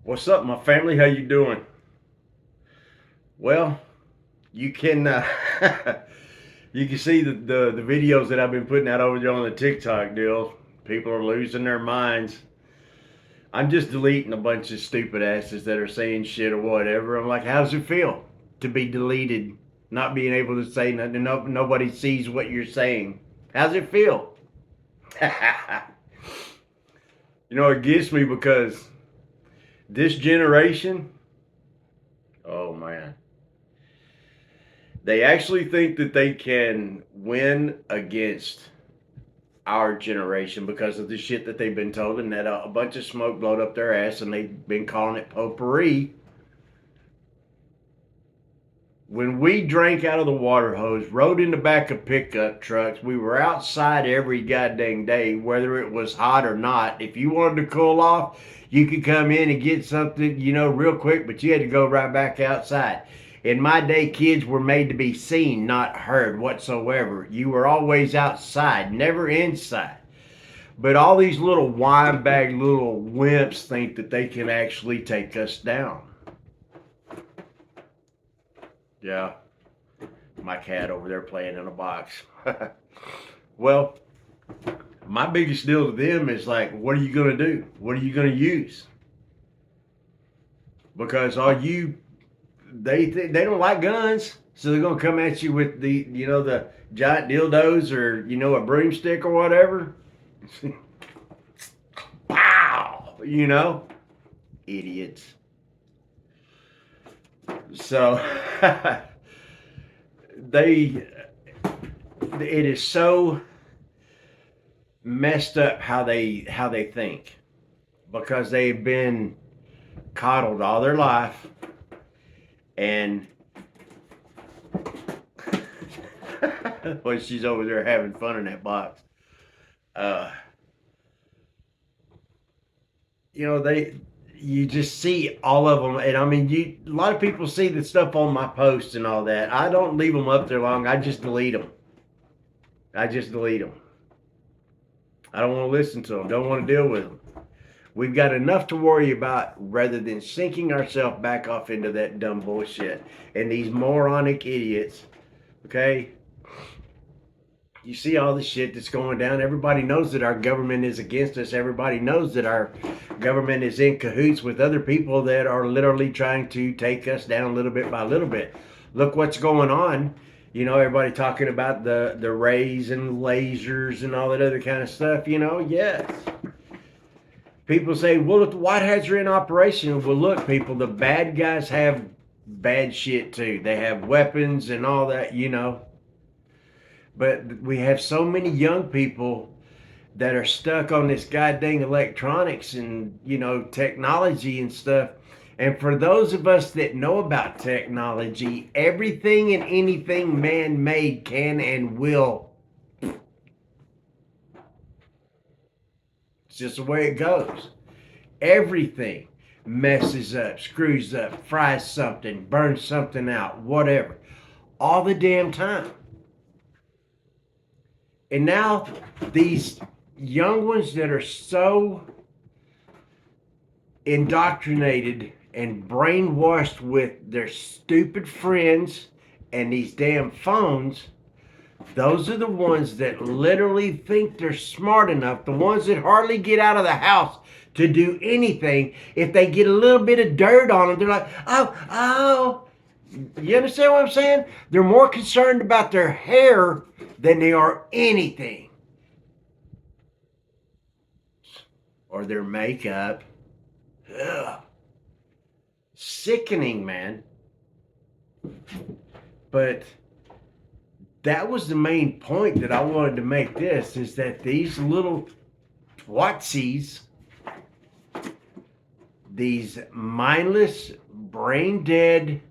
What's up, my family? How you doing? Well, you can you can see the videos that I've been putting out over there on the TikTok deal. People are losing their minds. I'm just deleting a bunch of stupid asses that are saying shit or whatever. I'm like, how's it feel to be deleted, not being able to say nothing? Nobody sees what you're saying. How's it feel? It gets me because this generation, oh man, they actually think that they can win against our generation because of the shit that they've been told, and that a bunch of smoke blowed up their ass, and they've been calling it potpourri. When we drank out of the water hose, rode in the back of pickup trucks, we were outside every goddamn day, whether it was hot or not. If you wanted to cool off, you could come in and get something, real quick, but you had to go right back outside. In my day, kids were made to be seen, not heard whatsoever. You were always outside, never inside. But all these little wine bag little wimps think that they can actually take us down. Yeah, my cat over there playing in a box. Well, my biggest deal to them is like, what are you going to do? What are you going to use? Because they don't like guns, so they're going to come at you with the giant dildos or a broomstick or whatever. Wow, idiots. So it is so messed up how they think, because they've been coddled all their life, and well, she's over there having fun in that box. You just see all of them, and I mean, a lot of people see the stuff on my posts and all that. I don't leave them up there long. I just delete them. I don't want to listen to them. Don't want to deal with them. We've got enough to worry about rather than sinking ourselves back off into that dumb bullshit and these moronic idiots. Okay? You see all the shit that's going down. Everybody knows that our government is against us. Everybody knows that our government is in cahoots with other people that are literally trying to take us down little bit by little bit. Look what's going on. Everybody talking about the rays and lasers and all that other kind of stuff. Yes. People say, well, if the White Hats are in operation, well, look, people, the bad guys have bad shit too. They have weapons and all that, But we have so many young people that are stuck on this goddamn electronics and, technology and stuff. And for those of us that know about technology, everything and anything man-made can and will. It's just the way it goes. Everything messes up, screws up, fries something, burns something out, whatever. All the damn time. And now these young ones that are so indoctrinated and brainwashed with their stupid friends and these damn phones, those are the ones that literally think they're smart enough, the ones that hardly get out of the house to do anything. If they get a little bit of dirt on them, they're like, oh. You understand what I'm saying? They're more concerned about their hair than they are anything. Or their makeup. Ugh. Sickening, man. But that was the main point that I wanted to make this, is that these little twatsies, these mindless, brain dead,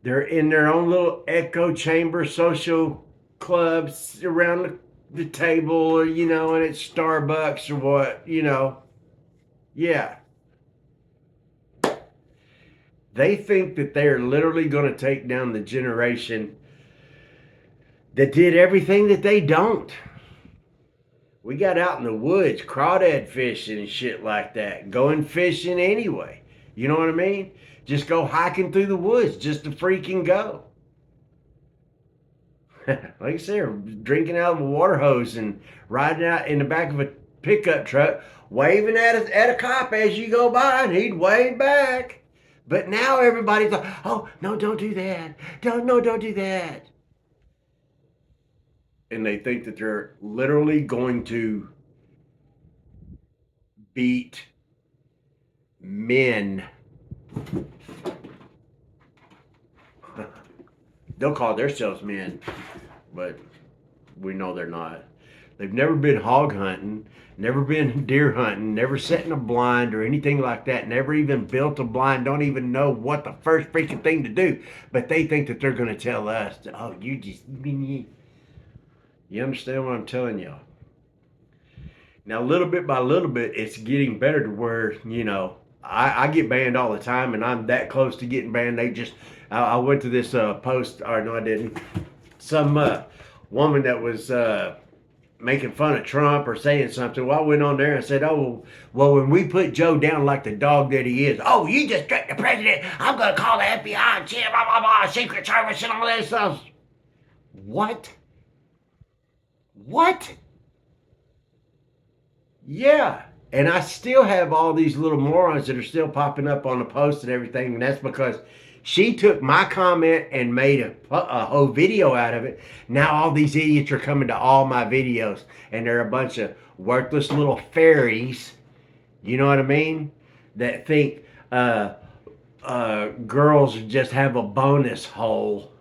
they're in their own little echo chamber social clubs around the table, or, and it's Starbucks or what, Yeah. They think that they're literally going to take down the generation that did everything that they don't. We got out in the woods, crawdad fishing and shit like that. Going fishing anyway. You know what I mean? Just go hiking through the woods just to freaking go. Like I said, drinking out of a water hose and riding out in the back of a pickup truck, waving at a cop as you go by, and he'd wave back. But now everybody's like, "Oh no, don't do that! Don't do that!" And they think that they're literally going to beat men. They'll call themselves men, but we know they're not. They've never been hog hunting, never been deer hunting, never set in a blind or anything like that, never even built a blind, don't even know what the first freaking thing to do. But they think that they're going to tell us, oh, you just, you understand what I'm telling y'all? Now, little bit by little bit, it's getting better to where, I get banned all the time, and I'm that close to getting banned. I went to this post, or no, I didn't. Some woman that was making fun of Trump or saying something. Well, I went on there and said, oh, well, when we put Joe down like the dog that he is, oh, you just tricked the president. I'm going to call the FBI and shit, blah, blah, blah, Secret Service and all that stuff. What? What? Yeah. And I still have all these little morons that are still popping up on the post and everything. And that's because she took my comment and made a whole video out of it. Now all these idiots are coming to all my videos. And they're a bunch of worthless little fairies. You know what I mean? That think girls just have a bonus hole.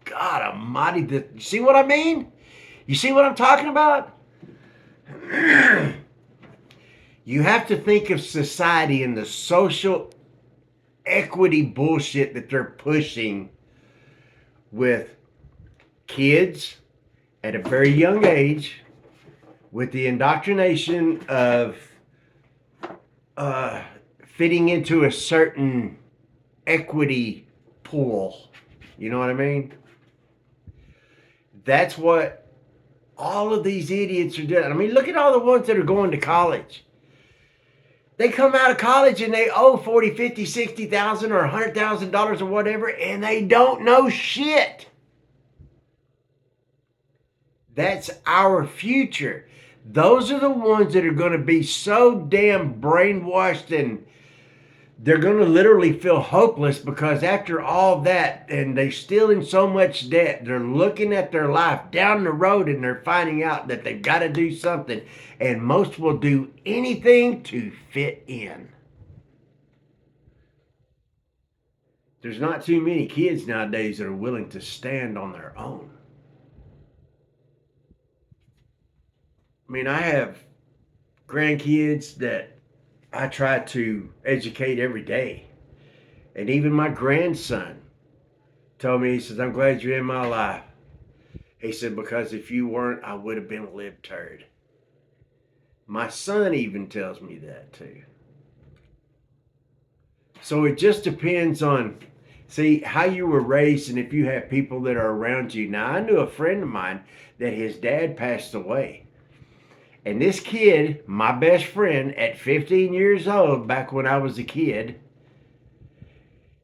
God almighty. You see what I mean? You see what I'm talking about? You have to think of society and the social equity bullshit that they're pushing with kids at a very young age, with the indoctrination of fitting into a certain equity pool. You know what I mean? That's what all of these idiots are doing. I mean, look at all the ones that are going to college. They come out of college and they owe 40, 50, 60,000 or $100,000 or whatever, and they don't know shit. That's our future. Those are the ones that are going to be so damn brainwashed, and they're going to literally feel hopeless because after all that, and they're still in so much debt, they're looking at their life down the road and they're finding out that they've got to do something. And most will do anything to fit in. There's not too many kids nowadays that are willing to stand on their own. I mean, I have grandkids that I try to educate every day. And even my grandson told me, he says, I'm glad you're in my life. He said, because if you weren't, I would have been a libtard. My son even tells me that too. So it just depends on, see, how you were raised and if you have people that are around you. Now, I knew a friend of mine that his dad passed away. And this kid, my best friend, at 15 years old, back when I was a kid,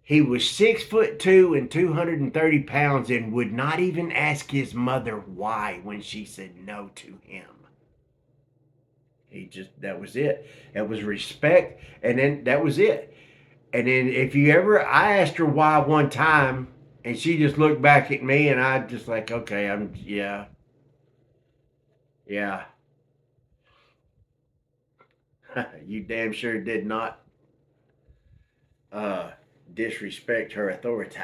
he was 6'2" and 230 pounds and would not even ask his mother why when she said no to him. That was it. That was respect, and then that was it. And then I asked her why one time, and she just looked back at me, and I just like, okay, yeah. You damn sure did not disrespect her authority.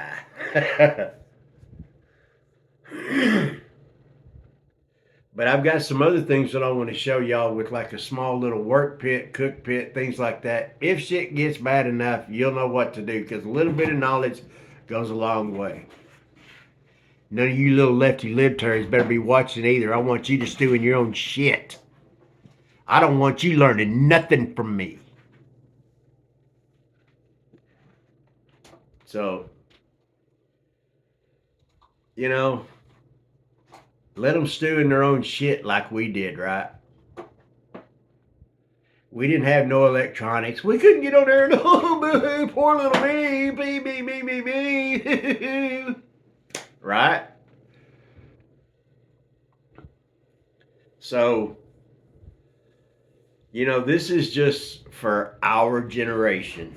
But I've got some other things that I want to show y'all with like a small little work pit, cook pit, things like that. If shit gets bad enough, you'll know what to do because a little bit of knowledge goes a long way. None of you little lefty libtards better be watching either. I want you to stew in your own shit. I don't want you learning nothing from me. So, let them stew in their own shit like we did, right? We didn't have no electronics. We couldn't get on there and, oh, poor little me. Right? So, this is just for our generation.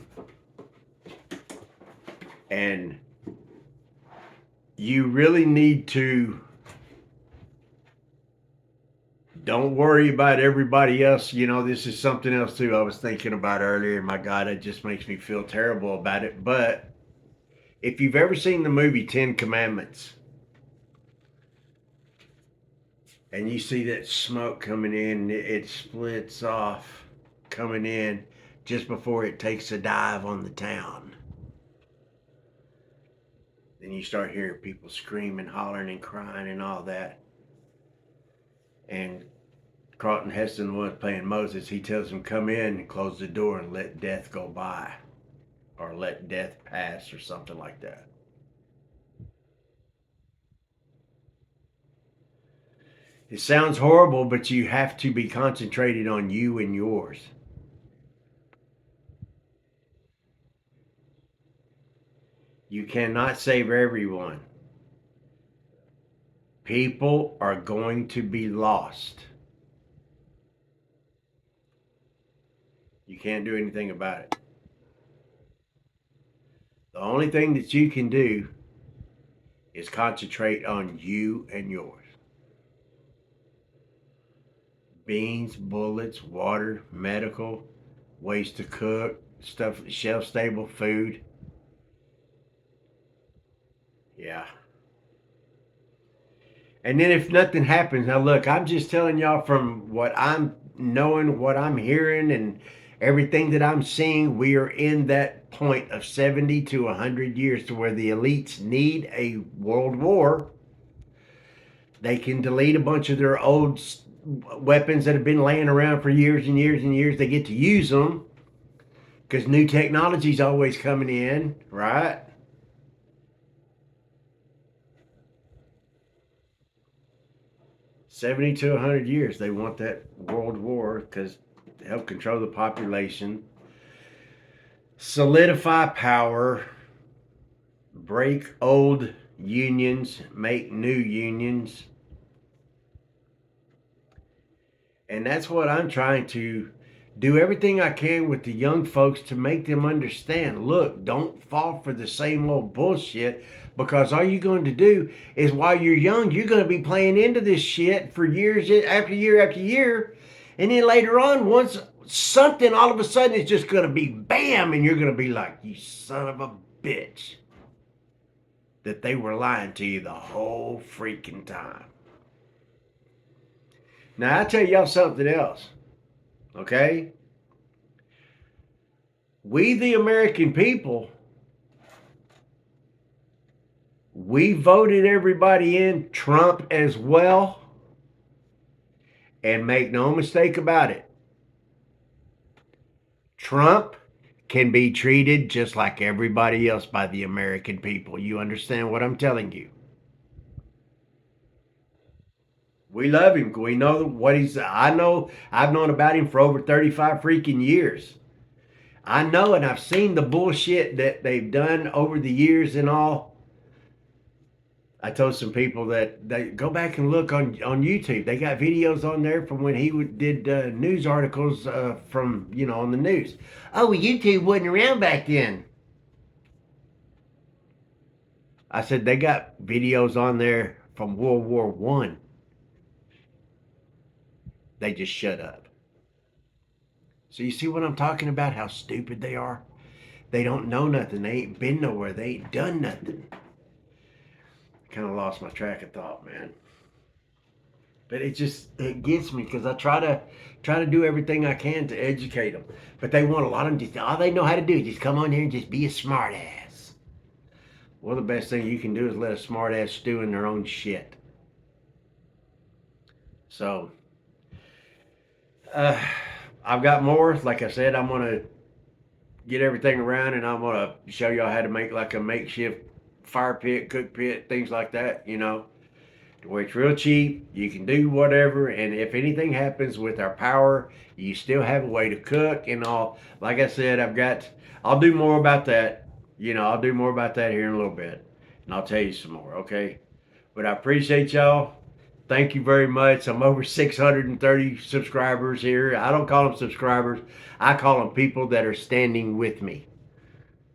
And you really need to don't worry about everybody else. This is something else too I was thinking about earlier. My God, it just makes me feel terrible about it. But if you've ever seen the movie Ten Commandments and you see that smoke coming in, it splits off coming in just before it takes a dive on the town. Then you start hearing people screaming, hollering, and crying and all that. And Carlton Heston was playing Moses. He tells him, come in and close the door and let death go by, or let death pass, or something like that. It sounds horrible, but you have to be concentrated on you and yours. You cannot save everyone. People are going to be lost. You can't do anything about it. The only thing that you can do is concentrate on you and yours. Beans, bullets, water, medical, ways to cook, stuff, shelf stable food. Yeah. And then if nothing happens, now look, I'm just telling y'all from what I'm knowing, what I'm hearing, and everything that I'm seeing, we are in that point of 70 to 100 years to where the elites need a world war. They can delete a bunch of their old weapons that have been laying around for years and years and years. They get to use them because new technology is always coming in, right? 70 to 100 years, they want that world war because help control the population, solidify power, break old unions, make new unions. And that's what I'm trying to do, everything I can with the young folks to make them understand. Look, don't fall for the same old bullshit, because all you're going to do is while you're young, you're going to be playing into this shit for years after year after year. And then later on, once something all of a sudden is just going to be bam, and you're going to be like, you son of a bitch, that they were lying to you the whole freaking time. Now, I'll tell y'all something else, okay? We, the American people, we voted everybody in, Trump as well. And make no mistake about it, Trump can be treated just like everybody else by the American people. You understand what I'm telling you? We love him. We know what he's. I know. I've known about him for over 35 freaking years. I know, and I've seen the bullshit that they've done over the years and all. I told some people that they go back and look on YouTube. They got videos on there from when he did news articles from on the news. Oh, well, YouTube wasn't around back then. I said they got videos on there from World War One. They just shut up. So you see what I'm talking about? How stupid they are. They don't know nothing. They ain't been nowhere. They ain't done nothing. Kind of lost my track of thought, man. But it gets me because I try to do everything I can to educate them. But they want a lot of them just all they know how to do is just come on here and just be a smart ass. Well, the best thing you can do is let a smart ass stew in their own shit. So uh, I've got more. Like I said, I'm gonna get everything around and I'm gonna show y'all how to make like a makeshift fire pit, cook pit, things like that. where it's real cheap. You can do whatever, and if anything happens with our power, you still have a way to cook and all. Like I said, I'll do more about that. I'll do more about that here in a little bit, and I'll tell you some more. Okay, but I appreciate y'all. Thank you very much. I'm over 630 subscribers here. I don't call them subscribers. I call them people that are standing with me.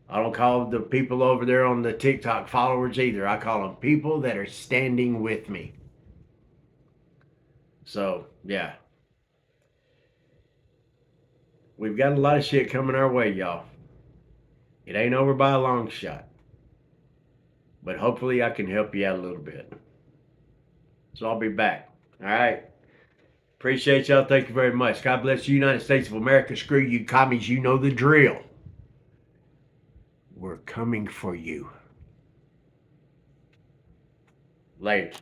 I don't call the people over there on the TikTok followers either. I call them people that are standing with me. So, yeah. We've got a lot of shit coming our way, y'all. It ain't over by a long shot. But hopefully I can help you out a little bit. So I'll be back. All right. Appreciate y'all. Thank you very much. God bless the United States of America. Screw you commies. You know the drill. We're coming for you. Later.